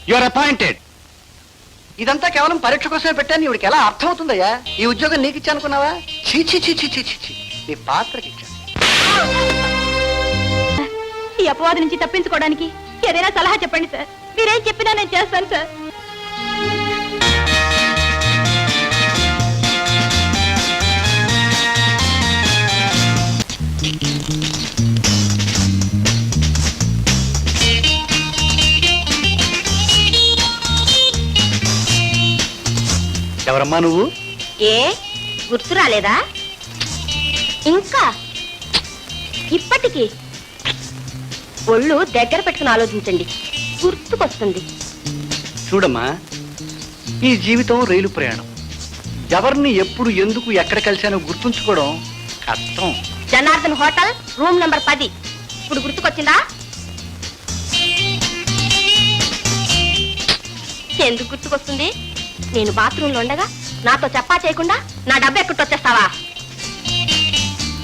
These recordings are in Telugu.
You are appointed. ఇదంతా కేవలం పరీక్ష కోసమే పెట్టాను. ఇవిడికి ఎలా అర్థమవుతుందయ్యా? ఈ ఉద్యోగం నీకు ఇచ్చా అనుకున్నావా? చీచి చీచి చీచి చీ, నీ పాత్రకి ఇచ్చాను. ఈ అపవాదు నుంచి తప్పించుకోవడానికి ఏదైనా సలహా చెప్పండి సార్. మీరేం చెప్పినా నేను చేస్తాను సార్. ఎవరమ్మా నువ్వు? ఏ గుర్తు రాలేదా? ఇంకా ఇప్పటికీ ఒళ్ళు దగ్గర పెట్టుకుని ఆలోచించండి, గుర్తుకొస్తుంది. చూడమ్మా, ఈ జీవితం రైలు ప్రయాణం. ఎవరిని ఎప్పుడు ఎందుకు ఎక్కడ కలిశానో గుర్తుంచుకోవడం కష్టం. Janardhan hotel room number 10. ఇప్పుడు గుర్తుకొచ్చిందా? ఎందుకు గుర్తుకొస్తుంది? నేను బాత్రూంలో ఉండగా నాతో చెప్పా చేయకుండా నా డబ్బు ఎక్కుట్టొచ్చేస్తావా?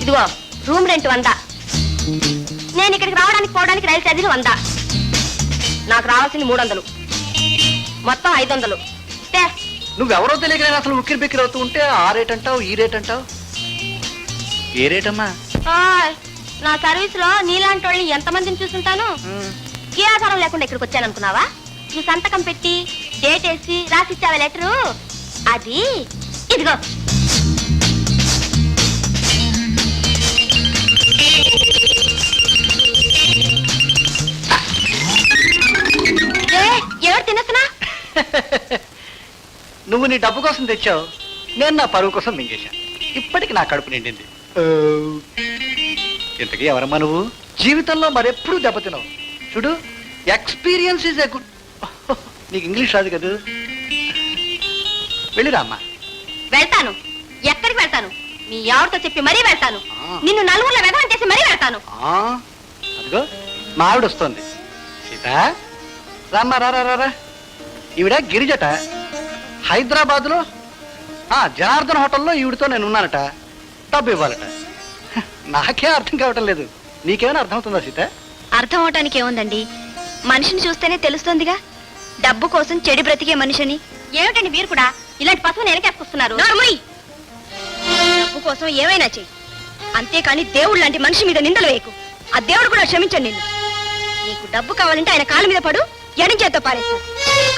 ఇదిగో రూమ్ రెంట్ 100. నేను ఇక్కడికి రావడానికి పోవడానికి రైలు ఛార్జీలు 100. నాకు రావాల్సింది 300, మొత్తం 500. నువ్వెవరో తెలియక అసలు ఉక్కిరి బిక్కిరి అవుతూ ఉంటే ఆ రేట్ అంటావు, ఈ రేట్ అంటావు. ఏ రేట్ అమ్మా? నా సర్వీస్ లో నీలాంటి వాళ్ళని ఎంతమందిని చూసుంటాను. ఏ ఆధారం లేకుండా ఇక్కడికి వచ్చాను అనుకున్నావా? నువ్వు సంతకం పెట్టి డేట్ వేసి రాసిచ్చావే లెటరు, అది ఇదిగో. ఎవరు తినేస్తున్నా? నువ్వు నీ డబ్బు కోసం తెచ్చావు, నేను నా పరువు కోసం మింగేశాను. ఇప్పటికి నా కడుపు నిండింది. ఇంతకీ ఎవరమ్మా నువ్వు? జీవితంలో మరెప్పుడు దెబ్బతినవు. చూడు, ఎక్స్పీరియన్స్ ఈజ్ ఎ గుడ్. నీకు ఇంగ్లీష్ రాదు కదా, వెళ్ళిరా అమ్మా. వెళ్తాను. ఎక్కడికి వెళ్తాను? మీ ఎవరితో చెప్పి మరీ వెళ్తాను. నిన్ను నలుగురిలో వెదవం చేసి మరీ వెళ్తాను. అదిగో మా ఆవిడ వస్తుంది. సీత రామ్మా, రా. ఈవిడ గిరిజట. హైదరాబాద్ లో జనార్దన్ హోటల్లో ఈవిడతో నేను ఉన్నానట. డబ్బు ఇవ్వాలట. నాకే అర్థం కావటం లేదు. నీకేమైనా అర్థమవుతుందా సీత? అర్థం అవటానికి ఏముందండి, మనిషిని చూస్తేనే తెలుస్తోందిగా డబ్బు కోసం చెడి బ్రతికే మనిషిని. ఏమిటండి మీరు కూడా ఇలాంటి పశువుని వెనకేసుకొస్తున్నారు? డబ్బు కోసం ఏమైనా చెయ్యి, అంతేకాని దేవుడు లాంటి మనిషి మీద నిందలు వేయకు. ఆ దేవుడు కూడా క్షమించండి నిన్ను. నీకు డబ్బు కావాలంటే ఆయన కాళ్ళ మీద పడు, ఎడం చేత్తో పారేస్తా.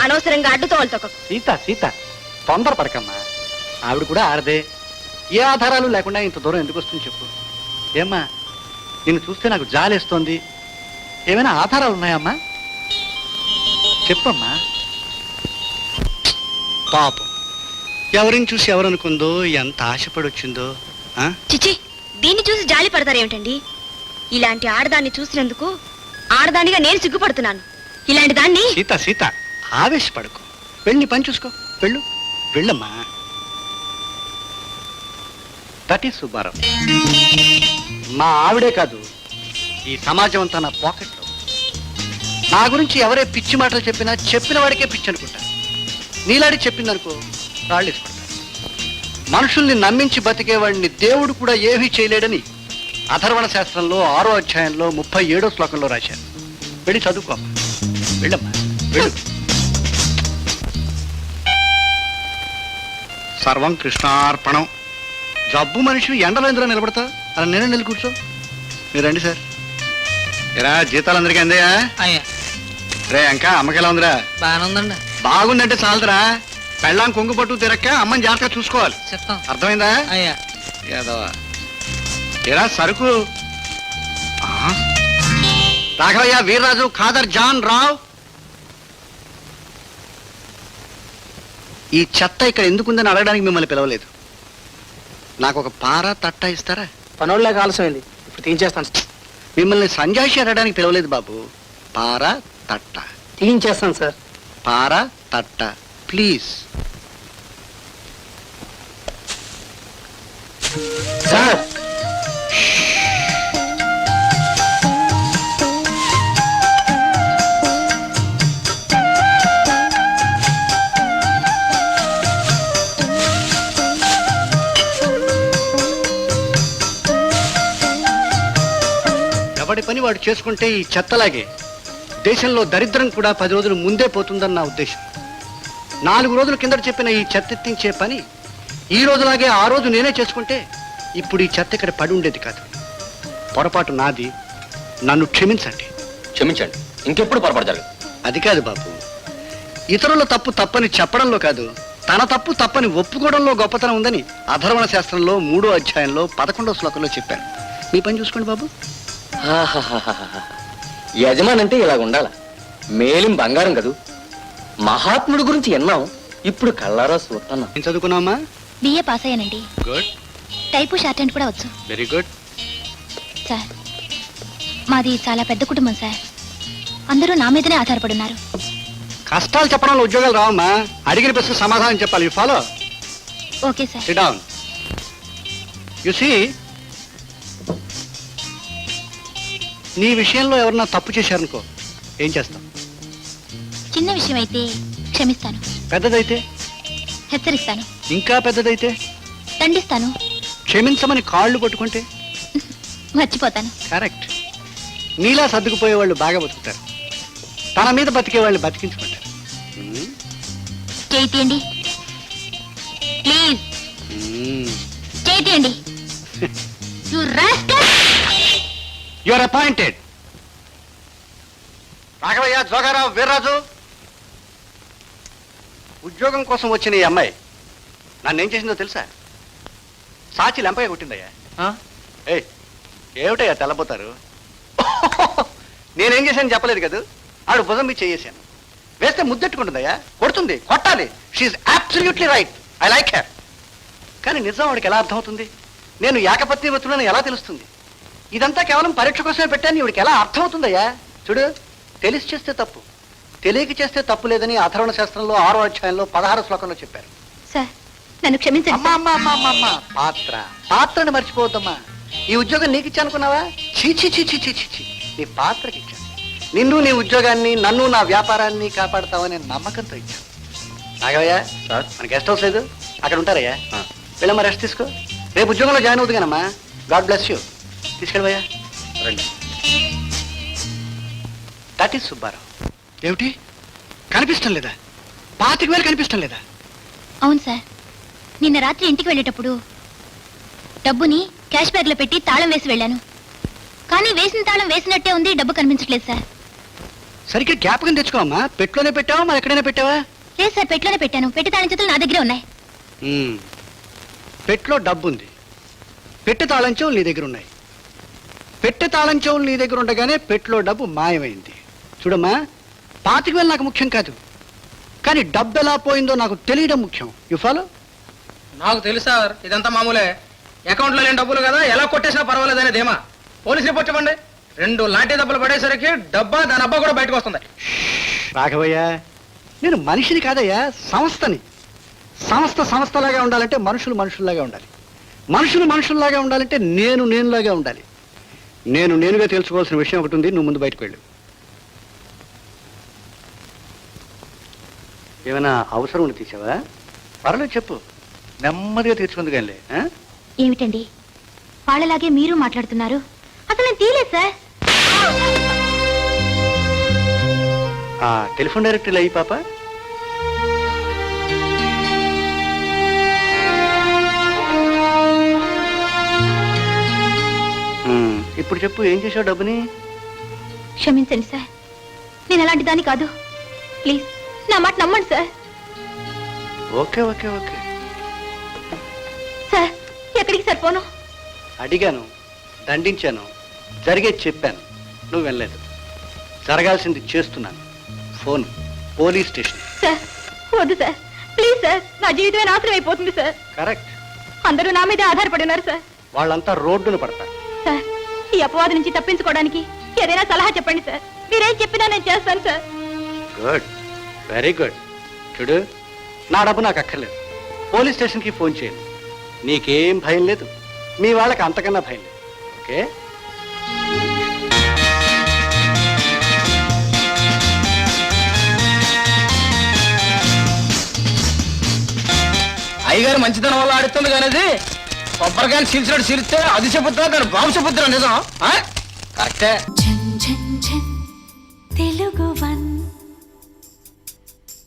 అనవసరంగా అడ్డుతోవలతో. సీత తొందర పడకమ్మా. ఆవిడ కూడా ఆడదే. ఏ ఆధారాలు లేకుండా ఇంత దూరం ఎందుకు వస్తుంది చెప్పు. ఏమ్మా, నిన్ను చూస్తే నాకు జాలేస్తోంది. ఏమైనా ఆధారాలు ఉన్నాయమ్మా? చెప్పమ్మా. పాపం, ఎవరిని చూసి ఎవరనుకుందో, ఎంత ఆశపడి వచ్చిందో. చిచి, దీన్ని చూసి జాలి పడతారేమిటండి? ఇలాంటి ఆడదాన్ని చూసినందుకు ఆడదానిగా నేను సిగ్గుపడుతున్నాను. ఇలాంటి దాన్ని. సీత ఆవేశపడకు. వెళ్ళి పని చూసుకో. వెళ్ళమ్మా. That is Subbarao. మా ఆవిడే కాదు, ఈ సమాజం అంతా నా పాకెట్లో. నా గురించి ఎవరే పిచ్చి మాటలు చెప్పినా చెప్పిన వాడికే పిచ్చి అనుకుంటా. నీలాడి చెప్పిందనుకో రాళ్ళు వేసుకుంటా. మనుషుల్ని నమ్మించి బతికేవాడిని దేవుడు కూడా ఏమీ చేయలేడని అథర్వణ శాస్త్రంలో 6వ అధ్యాయంలో 37వ శ్లోకంలో రాశారు. వెళ్ళి చదువుకో. వెళ్ళమ్మా, వెళ్ళు. సర్వం కృష్ణార్పణం. జబ్బు మనిషి ఎండలో ఎందులో నిలబడతా? అలా నేనే నిలు కూర్చో. మీరు రండి సార్. ఎరా, జీతాలు అందరికీ అందాయా? రే ఇంకా అమ్మకి ఎలా ఉందిరా? బాగుందండి. బాగుందంటే చాలదురా, పెళ్ళాం కొంగు పట్టు తిరక్క అమ్మని జాగ్రత్తగా చూసుకోవాలి. చెప్తాం. అర్థమైందా? ఏదవా ఎరా సరుకు. రాఘవయ్య, వీర్రాజు, ఖాదర్, జాన్, రావ్. ఈ చెత్త ఇక్కడ ఎందుకుందని అడగడానికి మిమ్మల్ని పిలవలేదు. నాకు ఒక పార తట్ట ఇస్తారా? పనోళ్ళ ఆలస్యమైంది, ఇప్పుడు తీయించేస్తాను. మిమ్మల్ని సంజాయిషి అడగడానికి పిలవలేదు బాబు. పార తట్ట తీయించేస్తాను సార్. పార తట్ట ప్లీజ్. సార్, ఎవడి పని వాడు చేసుకుంటే ఈ చెత్తలాగే దేశంలో దరిద్రం కూడా 10 రోజులు ముందే పోతుందని నా ఉద్దేశం. 4 రోజుల కిందట చెప్పిన ఈ చెత్తెత్తించే పని ఈ రోజులాగే ఆ రోజు నేనే చేసుకుంటే ఇప్పుడు ఈ చెత్త ఇక్కడ పడి ఉండేది కాదు. పొరపాటు నాది, నన్ను క్షమించండి. క్షమించండి, ఇంకెప్పుడు పొరపాటు జరగదు. అది కాదు బాబు, ఇతరుల తప్పు తప్పని చెప్పడంలో కాదు, తన తప్పు తప్పని ఒప్పుకోవడంలో గొప్పతనం ఉందని అధర్వణ శాస్త్రంలో 3వ అధ్యాయంలో 11వ శ్లోకంలో చెప్పారు. మీ పని చూసుకోండి బాబు. ఆహాహాహాహా. యజమాని అంటే ఇలాగ ఉండాల. మేలిం బంగారం కదూ. మహాత్ముడి గురించి విన్నాం, ఇప్పుడు కళ్ళారా చూస్తున్నా. ఏం చదువుకున్నామా? బిఏ పాస్ అయ్యానండి. గుడ్, టైపు షార్ట్ హ్యాండ్ కూడా వచ్చు. Very good. సార్, మాది చాలా పెద్ద కుటుంబం సార్. అందరూ నా మీదనే ఆధారపడున్నారు. కష్టాలు చెప్పడంలో ఉద్యోగాలు రావమ్మా. అడిగిన ప్రశ్న సమాధానం చెప్పాలి. You follow. Okay sir. Sit down. You see, నీ విషయంలో ఎవరన్నా తప్పు చేశారనుకో, ఏం చేస్తాం? చిన్న విషయం అయితే క్షమిస్తాను, పెద్దదైతే? హెచ్చరిస్తాను, ఇంకా పెద్దదైతే? దండిస్తాను, క్షమించమని కాళ్ళు పట్టుకుంటే? మర్చిపోతాను. కరెక్ట్. నీలా సర్దుకుపోయే వాళ్ళు బాగా బతుకుతారు, తన మీద బతికే వాళ్ళు బతికించుకుంటారు. చేయి తీయండి ప్లీజ్. చేయి తీయండి. You rascal! You are appointed. Raghavayya, Jogarao, Veerraju, ఉద్యోగం కోసం వచ్చిన ఈ అమ్మాయి నన్ను ఏం చేసిందో తెలుసా? సాచి లెంపగా కొట్టిందయ్యా. ఏయ్, ఏమిటయ్యా తెల్లబోతారు? నేనేం చేశాను చెప్పలేదు కదా. ఆడు భుజం మీద చేసాను, వేస్తే ముద్దెట్టుకుంటుందయ్యా. కొడుతుంది, కొట్టాలి. She absolutely right. I like her. కానీ నిజం వాడికి ఎలా అర్థమవుతుంది? నేను ఏకపత్ని వృత్తులని ఎలా తెలుస్తుంది? ఇదంతా కేవలం పరీక్ష కోసమే పెట్టాను. ఇవిడికి ఎలా అర్థమవుతుందయ్యా? చూడు, తెలిసి చేస్తే తప్పు, తెలియక చేస్తే తప్పు లేదని అధర్వణ శాస్త్రంలో 6వ అధ్యాయంలో 16వ శ్లోకంలో చెప్పారు. సార్, నన్ను క్షమించండి. అమ్మా అమ్మా అమ్మా అమ్మా అమ్మా, పాత్రని మర్చిపోవద్దమ్మా. ఈ ఉద్యోగం నీకు ఇచ్చానుకున్నావా? చీచి చీచి చీచి చీ, నీ పాత్రకి ఇచ్చాను. నిన్ను, నీ ఉద్యోగాన్ని, నన్ను, నా వ్యాపారాన్ని కాపాడతావనే నమ్మకంతో ఇచ్చాను. నాగవయ్య సార్, మన గెస్ట్ హౌస్ లేదు, అక్కడ ఉంటారయ్యా. వెళ్ళమ్మా, రెస్ట్ తీసుకో. రేపు ఉద్యోగంలో జాయిన్ అవుతుంది కనమ్మా. God bless you. తీసుకెళ్ళవయ్యా. రండి. That is Subbarao. ఏమిటి కనిపిస్తం లేదా? 25,000 కనిపిస్తం లేదా? అవును సార్, నిన్న రాత్రి ఇంటికి వెళ్ళేటప్పుడు డబ్బుని క్యాష్ బ్యాగ్ లో పెట్టి తాళం వేసి వెళ్ళాను. కానీ వేసిన తాళం వేసినట్టే ఉంది, డబ్బు కనిపించట్లేదు సార్. సరిగ్గా జ్ఞాపకం తెచ్చుకోమ్మా. పెట్టులోనే పెట్టావా, మరి ఎక్కడైనా పెట్టావా? లేదు సార్, పెట్టిలోనే పెట్టాను. పెట్టి తాళం చేతులు నా దగ్గరే ఉన్నాయి. పెట్టులో డబ్బు ఉంది, పెట్టె తాళం చెవులు నీ దగ్గర ఉన్నాయి. పెట్టె తాళం చెవులు నీ దగ్గర ఉండగానే పెట్టులో డబ్బు మాయమైంది. చూడమ్మా, 25,000 నాకు ముఖ్యం కాదు, కానీ డబ్బు ఎలా పోయిందో నాకు తెలియడం ముఖ్యం. You follow? నాకు తెలుసు సార్, ఇదంతా మామూలే. అకౌంట్లో లేని డబ్బులు కదా, ఎలా కొట్టేసినా పర్వాలేదనే ధీమా. పోలీస్ రిపోర్ట్ ఇవ్వండి. 2 లాంటి దెబ్బలు పడేసరికి డబ్బా దాని అబ్బా కూడా బయటకు వస్తుంది. రాఘవయ్య, నేను మనిషిని కాదయ్యా, సంస్థని. సంస్థలాగా ఉండాలంటే మనుషులు మనుషుల్లాగా ఉండాలి. మనుషులు మనుషుల్లాగా ఉండాలంటే నేనులాగా ఉండాలి. నేనుగా తెలుసుకోవాల్సిన విషయం ఒకటి ఉంది. నువ్వు ముందు బయటకు వెళ్ళు. ఏమైనా అవసరం ఉంది తీసావా? పర్లేదు చెప్పు, నెమ్మదిగా తీర్చుకుంది కానీ. ఏమిటండి వాళ్ళలాగే మీరు మాట్లాడుతున్నారు? అసలు నేను తీయలేదు సార్. టెలిఫోన్ డైరెక్టరీలో అయ్యి పాప. ఇప్పుడు చెప్పు, ఏం చేసావు డబ్బుని? క్షమించండి సార్, నేను అలాంటి దాన్ని కాదు. ప్లీజ్ నా మాట నమ్మండి sir. Okay okay okay. Sir, ఎక్కడికి సరిపోను? అడిగాను, దండించాను, జరిగేది చెప్పాను, నువ్వు వెళ్ళలేదు. జరగాల్సింది చేస్తున్నాను. Phone police station. సార్ వద్దు సార్, ప్లీజ్ సార్, నా జీవితమే నాశనం అయిపోతుంది సార్. కరెక్ట్. అందరూ నా మీదే ఆధారపడి ఉన్నారు సార్. వాళ్ళంతా రోడ్డును పడతారు. సార్, ఈ అపవాదు నుంచి తప్పించుకోవడానికి ఏదైనా సలహా చెప్పండి సార్. మీరేం చెప్పినా నేను చేస్తాను సార్. Good, very good. చూడు, నా డబ్బు నాకు అక్కర్లేదు. పోలీస్ స్టేషన్కి ఫోన్ చేయండి. నీకేం భయం లేదు, మీ వాళ్ళకి అంతకన్నా భయం లేదు. ఓకే? అయ్యగారు మంచితనం వల్ల ఆడుతుంది కానీ అది కొబ్బరికాయలు చీల్చినట్టు చీలిస్తే అది చెబుతా, దాని బాబు చెబుతున్నా నిజం. కరెక్టే. తెలుగు వన్